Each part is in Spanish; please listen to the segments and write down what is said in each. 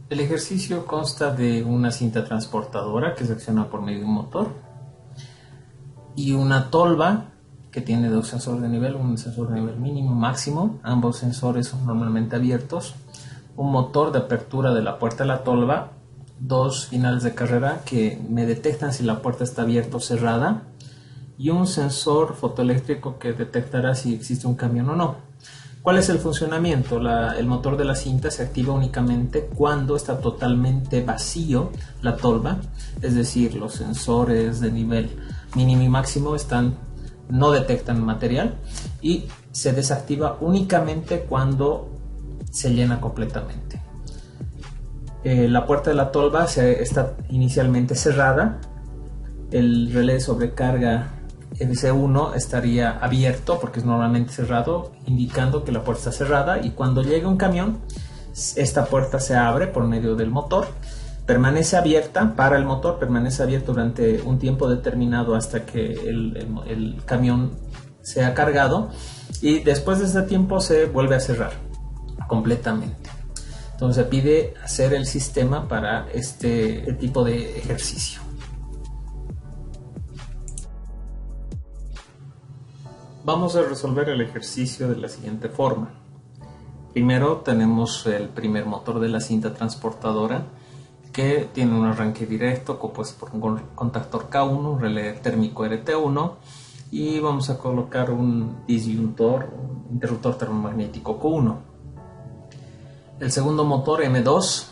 El ejercicio consta de una cinta transportadora que se acciona por medio de un motor y una tolva que tiene dos sensores de nivel, un sensor de nivel mínimo y máximo, ambos sensores son normalmente abiertos, un motor de apertura de la puerta de la tolva, dos finales de carrera que me detectan si la puerta está abierta o cerrada y un sensor fotoeléctrico que detectará si existe un camión o no. ¿Cuál es el funcionamiento? El motor de la cinta se activa únicamente cuando está totalmente vacío la tolva, es decir, los sensores de nivel mínimo y máximo no detectan material, y se desactiva únicamente cuando se llena completamente. La puerta de la tolva está inicialmente cerrada, el relé de sobrecarga FC1 estaría abierto porque es normalmente cerrado, indicando que la puerta está cerrada, y cuando llegue un camión esta puerta se abre por medio del motor, permanece abierta para el motor, permanece abierto durante un tiempo determinado hasta que el camión sea cargado, y después de ese tiempo se vuelve a cerrar completamente. Entonces se pide hacer el sistema para este tipo de ejercicio. Vamos a resolver el ejercicio de la siguiente forma. Primero tenemos el primer motor de la cinta transportadora que tiene un arranque directo compuesto por un contactor K1, un relé térmico RT1, y vamos a colocar un disyuntor, un interruptor termomagnético Q1. El segundo motor M2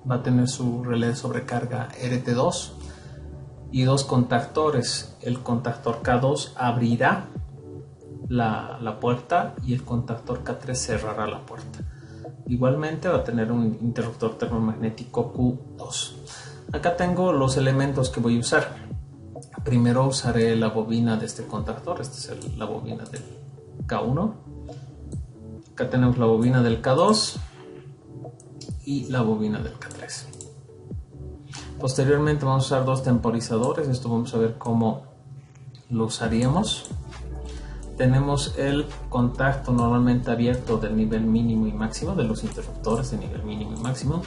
va a tener su relé de sobrecarga RT2 y dos contactores. El contactor K2 abrirá la puerta y el contactor K3 cerrará la puerta. Igualmente va a tener un interruptor termomagnético Q2. Acá tengo los elementos que voy a usar. Primero usaré la bobina de este contactor, esta es la bobina del K1. Acá tenemos la bobina del K2 y la bobina del K3. Posteriormente vamos a usar dos temporizadores, esto vamos a ver cómo lo usaríamos. Tenemos el contacto normalmente abierto del nivel mínimo y máximo, de los interruptores de nivel mínimo y máximo.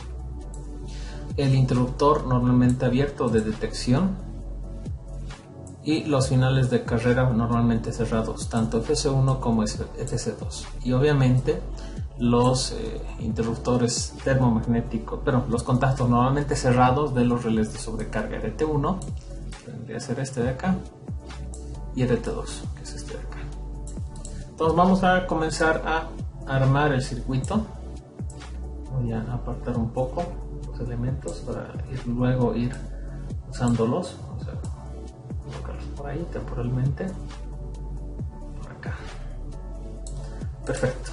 El interruptor normalmente abierto de detección y los finales de carrera normalmente cerrados, tanto FC1 como FC2. Y obviamente los interruptores termomagnéticos, pero los contactos normalmente cerrados de los relés de sobrecarga RT1, tendría que ser este de acá, y RT2, que es este de acá. Entonces vamos a comenzar a armar el circuito. Voy a apartar un poco los elementos para luego ir usándolos. Vamos a colocarlos por ahí temporalmente, por acá. Perfecto.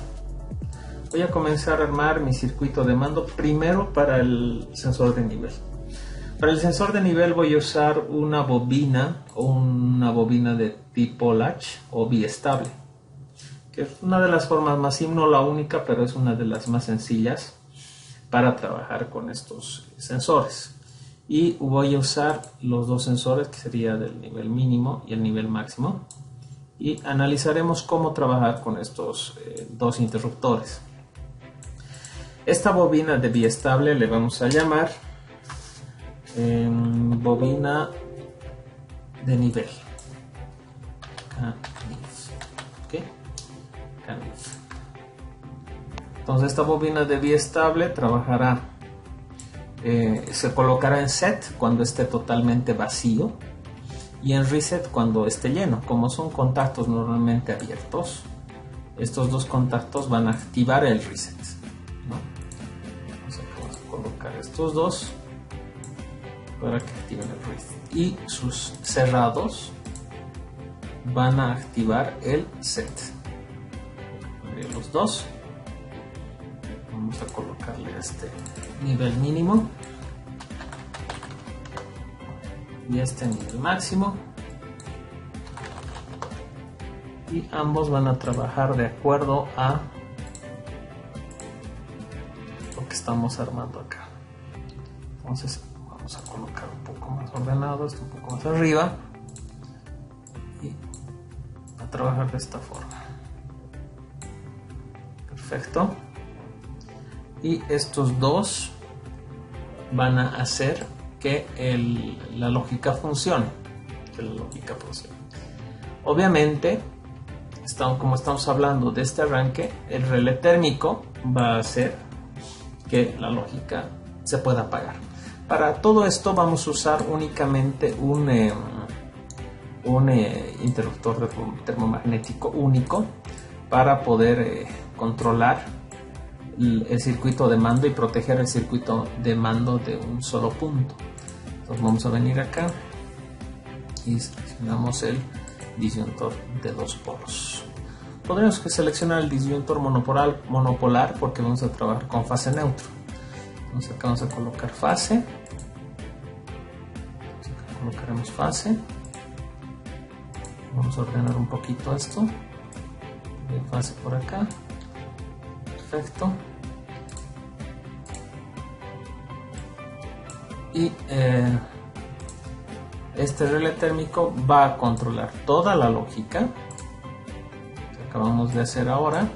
Voy a comenzar a armar mi circuito de mando primero para el sensor de nivel. Para el sensor de nivel voy a usar una bobina de tipo latch o biestable, que es una de las formas más simples, no la única, pero es una de las más sencillas para trabajar con estos sensores. Y voy a usar los dos sensores, que sería del nivel mínimo y el nivel máximo, y analizaremos cómo trabajar con estos dos interruptores. Esta bobina de biestable le vamos a llamar bobina de nivel. Entonces esta bobina de biestable trabajará, se colocará en set cuando esté totalmente vacío y en reset cuando esté lleno. Como son contactos normalmente abiertos, estos dos contactos van a activar el reset, ¿no? Vamos a colocar estos dos para que activen el reset, y sus cerrados van a activar el set. Los dos. Vamos a colocarle este nivel mínimo y este nivel máximo, y ambos van a trabajar de acuerdo a lo que estamos armando acá. Entonces vamos a colocar un poco más ordenado, esto un poco más arriba, y a trabajar de esta forma. Perfecto. Y estos dos van a hacer que la lógica funcione. Obviamente, como estamos hablando de este arranque, el relé térmico va a hacer que la lógica se pueda apagar. Para todo esto vamos a usar únicamente un interruptor termomagnético único para poder controlar el circuito de mando y proteger el circuito de mando de un solo punto. Entonces vamos a venir acá y seleccionamos el disyuntor de 2 polos. Podríamos seleccionar el disyuntor monopolar porque vamos a trabajar con fase neutro. Entonces acá vamos a colocar fase. Acá colocaremos fase. Vamos a ordenar un poquito esto. Fase por acá. Perfecto. Y este relé térmico va a controlar toda la lógica que acabamos de hacer ahora.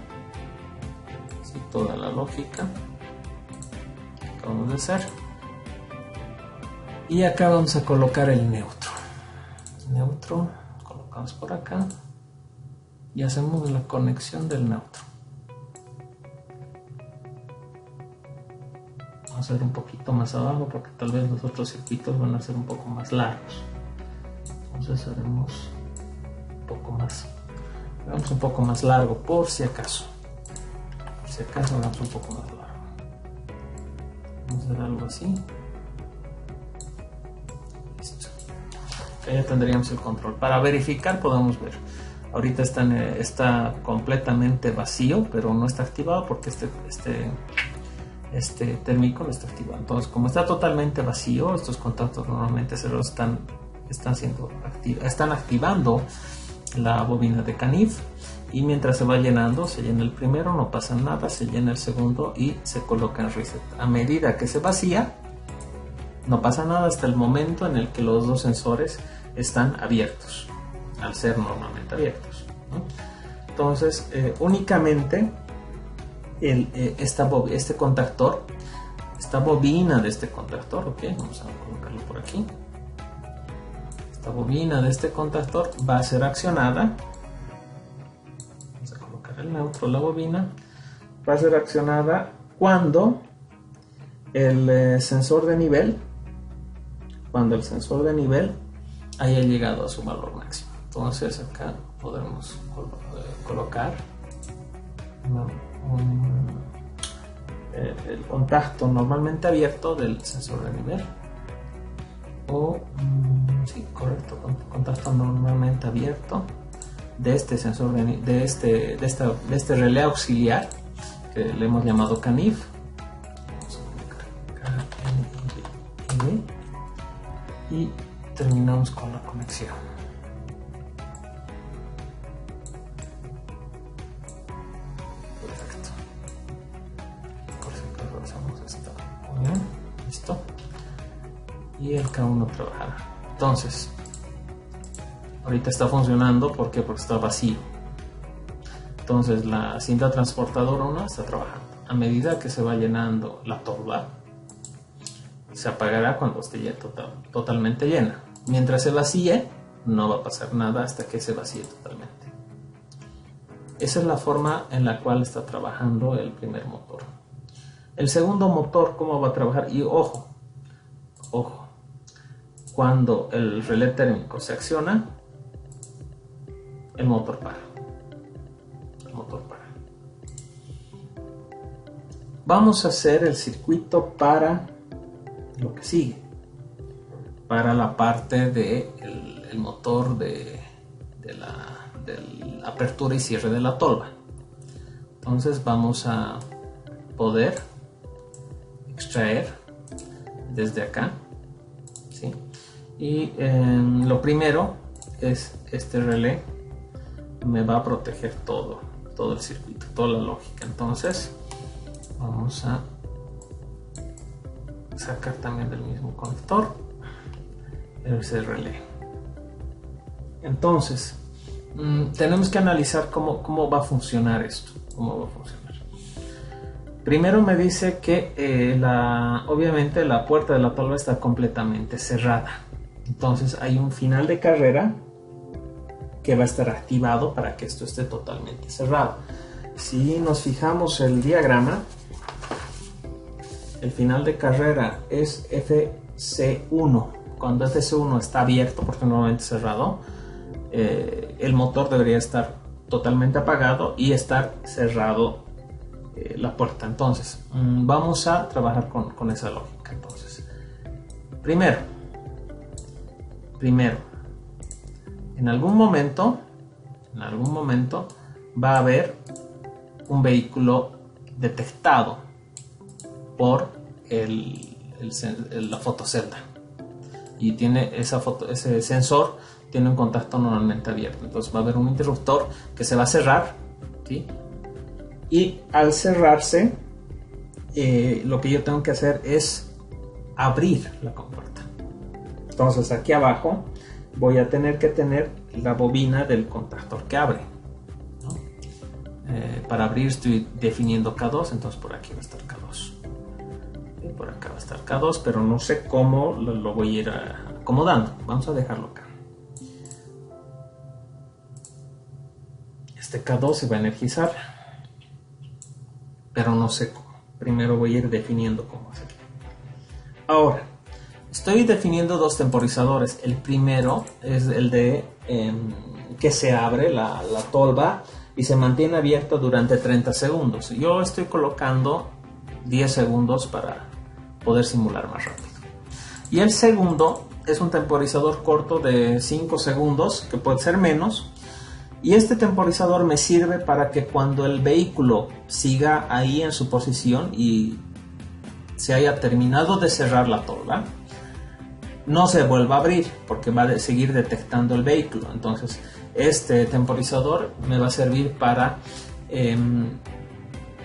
Sí, toda la lógica que acabamos de hacer. Y acá vamos a colocar el neutro. Neutro, colocamos por acá y hacemos la conexión del neutro. Vamos a hacer un poquito más abajo porque tal vez los otros circuitos van a ser un poco más largos. Entonces haremos un poco más largo por si acaso. Hagamos un poco más largo. Vamos a hacer algo así. Listo. Acá ya tendríamos el control. Para verificar podemos ver. Ahorita está completamente vacío, pero no está activado porque este térmico no está activado. Entonces, como está totalmente vacío, estos contactos normalmente ceros están activando la bobina de Canif, y mientras se va llenando, se llena el primero, no pasa nada, se llena el segundo y se coloca en reset. A medida que se vacía, no pasa nada hasta el momento en el que los dos sensores están abiertos, al ser normalmente abiertos, ¿no? Entonces, únicamente este contactor, esta bobina de este contactor, ok, vamos a colocarlo por aquí. Esta bobina de este contactor va a ser accionada. Vamos a colocar el neutro, la bobina va a ser accionada cuando el sensor de nivel haya llegado a su valor máximo. Entonces acá podemos colocar el contacto normalmente abierto del sensor de nivel, sí, correcto, contacto normalmente abierto de este sensor de este relé auxiliar que le hemos llamado Canif. Vamos a colocar KNIV y terminamos con la conexión. Perfecto. Por si acaso hacemos esta unión, listo, y el K1 trabajará. Entonces, ahorita está funcionando, ¿por qué? Porque está vacío. Entonces la cinta transportadora 1 está trabajando. A medida que se va llenando la torba, se apagará cuando esté ya totalmente llena. Mientras se vacíe, no va a pasar nada hasta que se vacíe totalmente. Esa es la forma en la cual está trabajando el primer motor. El segundo motor, ¿cómo va a trabajar? Y ojo, cuando el relé térmico se acciona, el motor para. Vamos a hacer el circuito para lo que sigue, para la parte del motor de la apertura y cierre de la tolva. Entonces vamos a poder extraer desde acá, ¿sí? Y lo primero es este relé me va a proteger todo el circuito, toda la lógica. Entonces vamos a sacar también del mismo conector ese relé. Entonces tenemos que analizar cómo va a funcionar esto. Primero me dice que obviamente la puerta de la tolva está completamente cerrada. Entonces hay un final de carrera que va a estar activado para que esto esté totalmente cerrado. Si nos fijamos el diagrama, el final de carrera es FC1. Cuando FC1 está abierto, porque normalmente cerrado, el motor debería estar totalmente apagado y estar cerrado la puerta. Entonces vamos a trabajar con esa lógica. Entonces, primero, en algún momento va a haber un vehículo detectado por la fotocelda, y tiene ese sensor tiene un contacto normalmente abierto. Entonces va a haber un interruptor que se va a cerrar, ¿sí? Y al cerrarse, lo que yo tengo que hacer es abrir la compuerta. Entonces aquí abajo voy a tener que tener la bobina del contactor que abre, ¿no? Para abrir estoy definiendo K2, entonces por aquí va a estar K2. Y por acá va a estar K2, pero no sé cómo lo voy a ir acomodando. Vamos a dejarlo acá. Este K2 se va a energizar, pero no sé cómo. Primero voy a ir definiendo cómo hacerlo. Ahora, estoy definiendo dos temporizadores. El primero es el de que se abre la tolva y se mantiene abierta durante 30 segundos. Yo estoy colocando 10 segundos para poder simular más rápido. Y el segundo es un temporizador corto de 5 segundos, que puede ser menos. Y este temporizador me sirve para que cuando el vehículo siga ahí en su posición y se haya terminado de cerrar la tolva, no se vuelva a abrir, porque va a seguir detectando el vehículo. Entonces este temporizador me va a servir para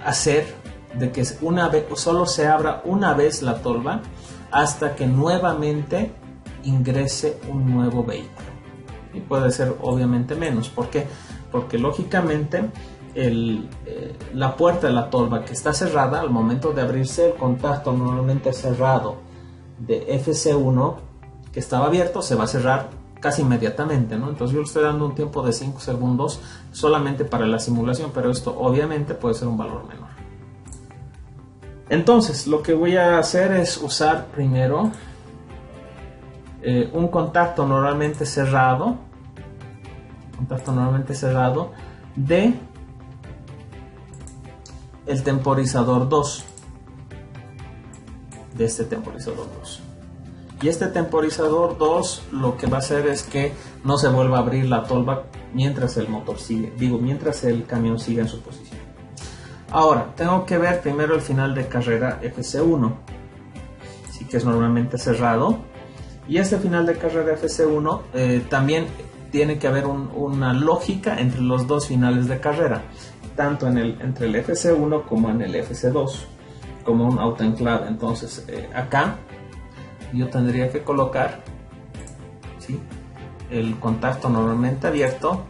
hacer de que solo se abra una vez la tolva hasta que nuevamente ingrese un nuevo vehículo. Y puede ser obviamente menos. ¿Por qué? Porque lógicamente la puerta de la tolva que está cerrada, al momento de abrirse el contacto normalmente cerrado de FC1 que estaba abierto, se va a cerrar casi inmediatamente, ¿no? Entonces yo le estoy dando un tiempo de 5 segundos solamente para la simulación, pero esto obviamente puede ser un valor menor. Entonces lo que voy a hacer es usar primero un contacto normalmente cerrado de el temporizador 2, de este temporizador 2. Y este temporizador 2 lo que va a hacer es que no se vuelva a abrir la tolva mientras el motor sigue, mientras el camión sigue en su posición. Ahora tengo que ver primero el final de carrera FC1, sí, que es normalmente cerrado. Y este final de carrera FC1 también tiene que haber una lógica entre los dos finales de carrera, tanto entre el FC1 como en el FC2, como un autoenclave. Entonces acá yo tendría que colocar, ¿sí?, el contacto normalmente abierto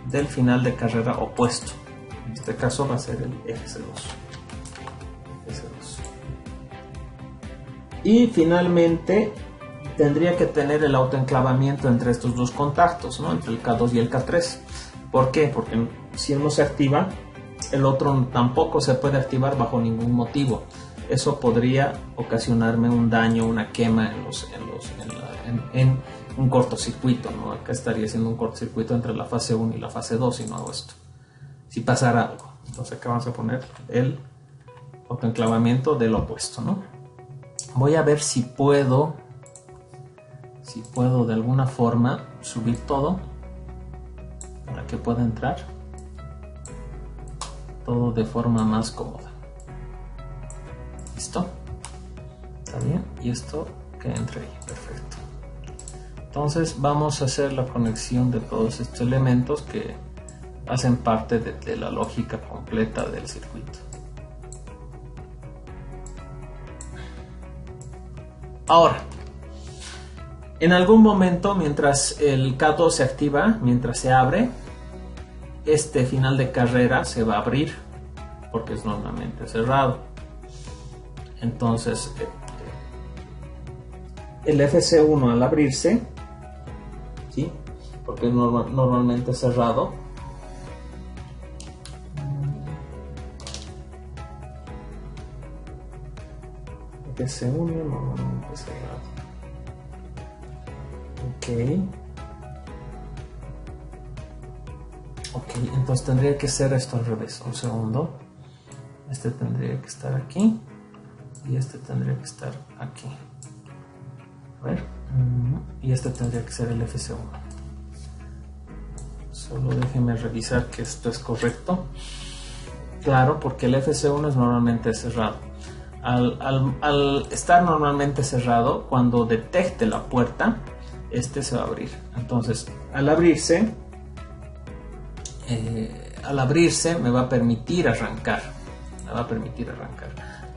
del final de carrera opuesto. En este caso va a ser el FC2. Y finalmente tendría que tener el autoenclavamiento entre estos dos contactos, ¿no?, entre el K2 y el K3. ¿Por qué? Porque si uno se activa, el otro tampoco se puede activar bajo ningún motivo. Eso podría ocasionarme un daño, una quema en un cortocircuito, ¿no? Acá estaría haciendo un cortocircuito entre la fase 1 y la fase 2 si no hago esto, si pasara algo. Entonces acá vamos a poner el autoenclavamiento del opuesto, ¿no? Voy a ver si puedo de alguna forma subir todo para que pueda entrar todo de forma más cómoda. ¿Listo? ¿Está bien? Y esto que entre ahí. Perfecto. Entonces vamos a hacer la conexión de todos estos elementos que hacen parte de la lógica completa del circuito. Ahora, en algún momento, mientras el K2 se activa, mientras se abre, este final de carrera se va a abrir porque es normalmente cerrado. Entonces el FC1 al abrirse, ¿sí? Porque es normalmente cerrado, FC1 normalmente cerrado. Ok, entonces tendría que ser esto al revés. Un segundo. Este tendría que estar aquí y este tendría que estar aquí. A ver, y este tendría que ser el FC1. Solo déjenme revisar que esto es correcto. Claro, porque el FC1 es normalmente cerrado. Al estar normalmente cerrado, cuando detecte la puerta, este se va a abrir. Entonces, al abrirse me va a permitir arrancar.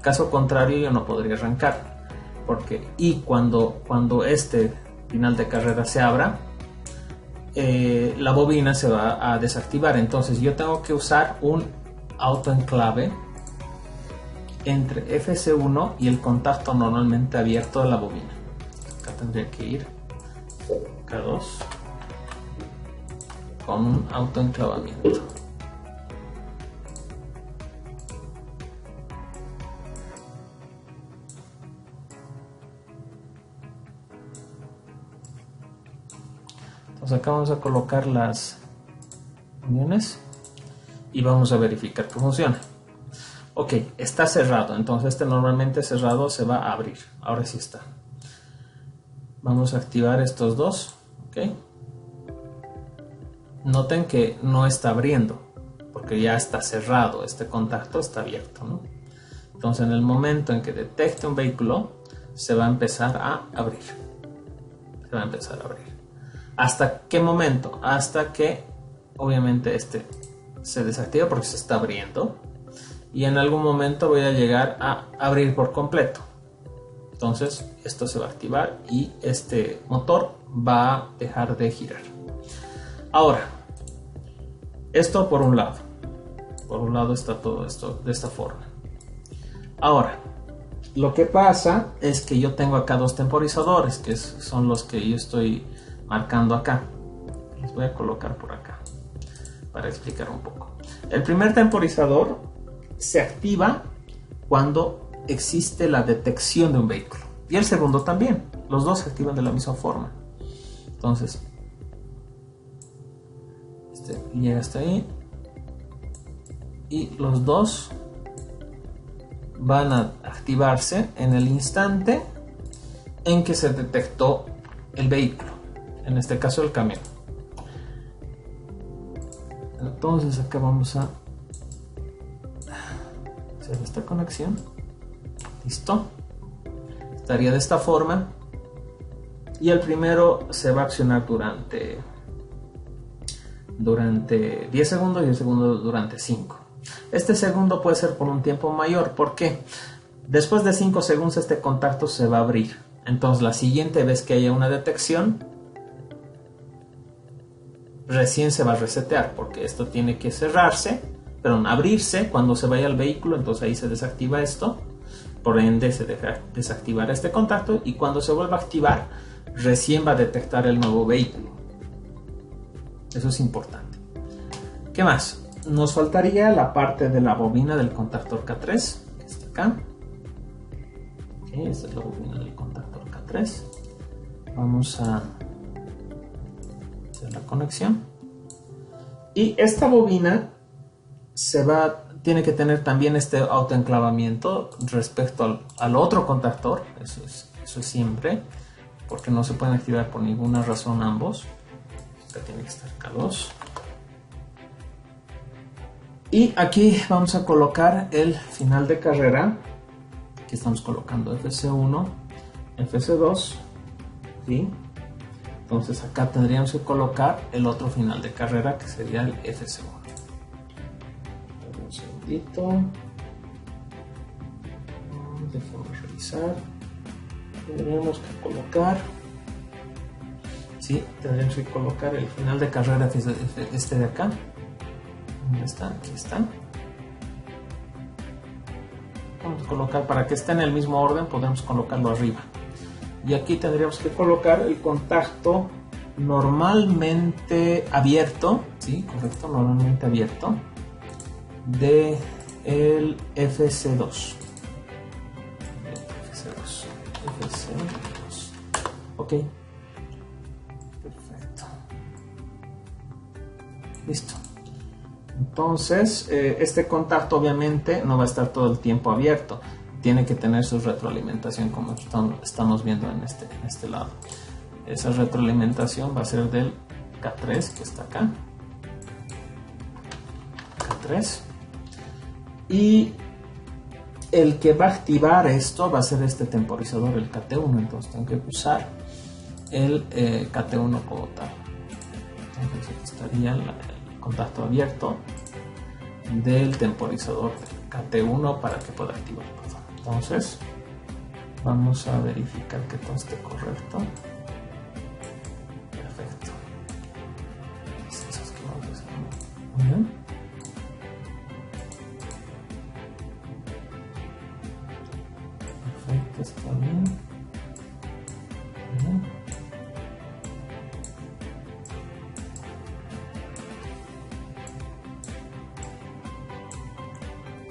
Caso contrario, yo no podría arrancar, porque cuando este final de carrera se abra, la bobina se va a desactivar. Entonces yo tengo que usar un autoenclave entre FC1 y el contacto normalmente abierto de la bobina. Acá tendría que ir K2 con un autoenclavamiento. Entonces acá vamos a colocar las uniones y vamos a verificar que funciona. Ok, está cerrado, entonces este normalmente cerrado se va a abrir. Ahora sí está. Vamos a activar estos dos. Ok. Noten que no está abriendo, porque ya está cerrado, este contacto está abierto, ¿no? Entonces en el momento en que detecte un vehículo, se va a empezar a abrir. ¿Hasta qué momento? Hasta que obviamente este se desactiva porque se está abriendo. Y en algún momento voy a llegar a abrir por completo. Entonces esto se va a activar y este motor va a dejar de girar. Ahora, esto por un lado. Por un lado está todo esto de esta forma. Ahora, lo que pasa es que yo tengo acá dos temporizadores, que son los que yo estoy marcando acá. Los voy a colocar por acá para explicar un poco. El primer temporizador se activa cuando existe la detección de un vehículo, y el segundo también. Los dos se activan de la misma forma. Entonces este llega hasta ahí y los dos van a activarse en el instante en que se detectó el vehículo, en este caso el camión. Entonces acá vamos a hacer esta conexión. Listo. Estaría de esta forma y el primero se va a accionar durante 10 segundos y el segundo durante 5. Este segundo puede ser por un tiempo mayor. ¿Por qué? Después de 5 segundos este contacto se va a abrir. Entonces la siguiente vez que haya una detección, recién se va a resetear, porque esto tiene que cerrarse, perdón, abrirse cuando se vaya el vehículo. Entonces ahí se desactiva esto, por ende se deja desactivar este contacto, y cuando se vuelva a activar recién va a detectar el nuevo vehículo. Eso es importante. ¿Qué más? Nos faltaría la parte de la bobina del contactor K3, que está acá. Okay, esta es la bobina del contactor K3. Vamos a hacer la conexión. Y esta bobina tiene que tener también este autoenclavamiento respecto al otro contactor. Eso es siempre, porque no se pueden activar por ninguna razón ambos. Acá tiene que estar K2. Y aquí vamos a colocar el final de carrera. Aquí estamos colocando FC1, FC2, ¿sí? Entonces acá tendríamos que colocar el otro final de carrera, que sería el FC1. Un segundito. Déjame revisar. Tendríamos que colocar. Sí, tendríamos que colocar el final de carrera, este de acá. ¿Dónde está? Aquí está. colocar, para que esté en el mismo orden, podemos colocarlo arriba. Y aquí tendríamos que colocar el contacto normalmente abierto, sí, correcto, normalmente abierto, de el FC2. FC2. Ok. Perfecto. Listo. Entonces, este contacto obviamente no va a estar todo el tiempo abierto. Tiene que tener su retroalimentación, como estamos viendo en este lado. Esa retroalimentación va a ser del K3, que está acá. K3. Y el que va a activar esto va a ser este temporizador, el KT1. Entonces tengo que usar el KT1 como tal. Entonces aquí estaría el contacto abierto del temporizador KT1 para que pueda activar todo. Entonces vamos a verificar que todo esté correcto. Perfecto. Muy bien. Perfecto, está bien. Bien.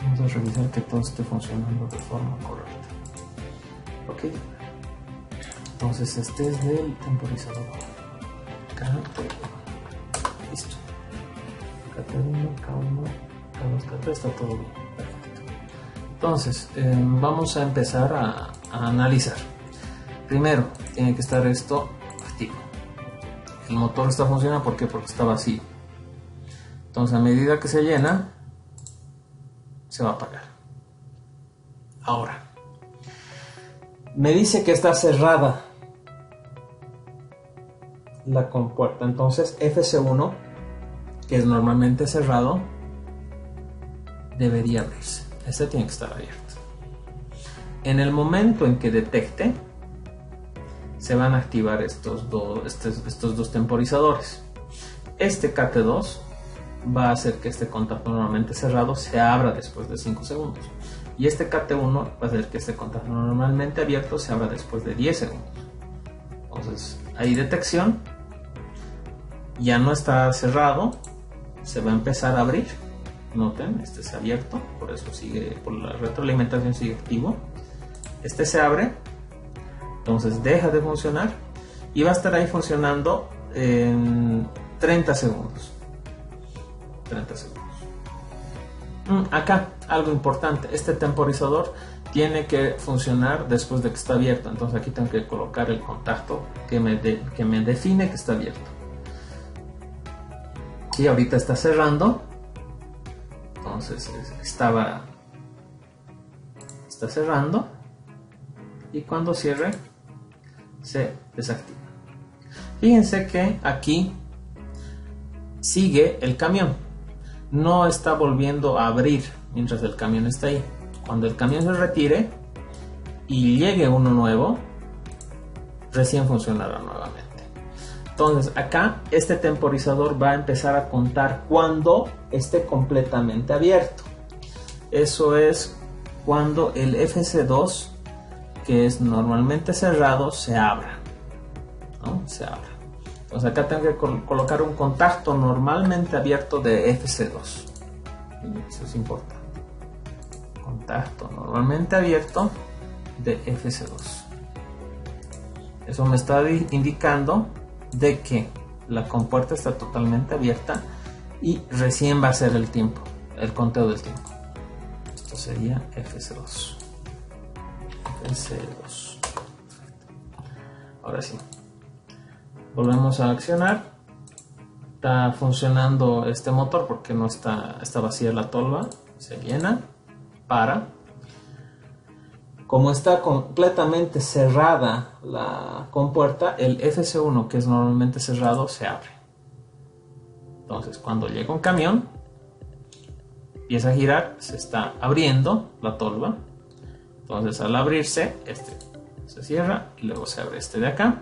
Vamos a revisar que todo esté funcionando de forma correcta. Ok. Entonces este es del temporizador. Listo. K1, K1, K2, K3, está todo bien. Perfecto. Entonces, vamos a empezar a analizar. Primero, tiene que estar esto activo. El motor está funcionando, ¿por qué? Porque está vacío. Entonces, a medida que se llena, se va a apagar. Ahora, me dice que está cerrada la compuerta. Entonces, FC1, que es normalmente cerrado, debería abrirse. Este tiene que estar abierto. En el momento en que detecte, se van a activar estos dos temporizadores. Este KT2 va a hacer que este contacto normalmente cerrado se abra después de 5 segundos. Y este KT1 va a hacer que este contacto normalmente abierto se abra después de 10 segundos. Entonces, hay detección. Ya no está cerrado. Se va a empezar a abrir. Noten, este se ha abierto, por eso sigue, por la retroalimentación sigue activo. Este se abre, entonces deja de funcionar y va a estar ahí funcionando en 30 segundos. 30 segundos. Acá, algo importante, este temporizador tiene que funcionar después de que está abierto, entonces aquí tengo que colocar el contacto que me define que está abierto. Y ahorita está cerrando. Entonces está cerrando y cuando cierre se desactiva. Fíjense que aquí sigue el camión, no está volviendo a abrir mientras el camión está ahí. Cuando el camión se retire y llegue uno nuevo, recién funcionará nuevamente. Entonces acá este temporizador va a empezar a contar cuando esté completamente abierto. Eso es cuando el FC2, que es normalmente cerrado, se abra, ¿no? Se abra. Entonces acá tengo que colocar un contacto normalmente abierto de FC2. Eso es importante. Contacto normalmente abierto de FC2. Eso me está indicando de que la compuerta está totalmente abierta y recién va a ser el tiempo, el conteo del tiempo. Esto sería FC2. FC2. Ahora sí, volvemos a accionar. Está funcionando este motor porque no está vacía la tolva. Se llena, para. Como está completamente cerrada la compuerta, el FC1, que es normalmente cerrado, se abre. Entonces, cuando llega un camión, empieza a girar, se está abriendo la tolva. Entonces, al abrirse, este se cierra y luego se abre este de acá.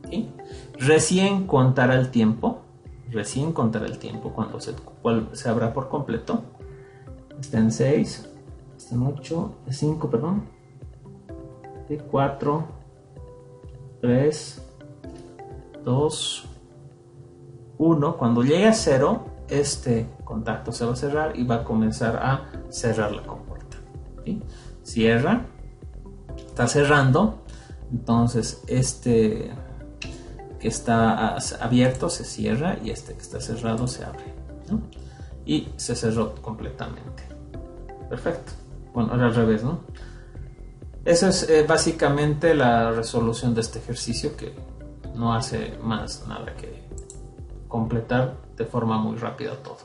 ¿Sí? Recién contará el tiempo. Recién contará el tiempo cuando se abra por completo. Está en 6, Este en 8, es 5, perdón. Y 4, 3, 2, 1. Cuando llegue a 0, este contacto se va a cerrar y va a comenzar a cerrar la compuerta. ¿Sí? Cierra, está cerrando, entonces este que está abierto se cierra y este que está cerrado se abre, ¿no? Y se cerró completamente. Perfecto. Bueno, ahora al revés, ¿no? Eso es básicamente la resolución de este ejercicio, que no hace más nada que completar de forma muy rápida todo.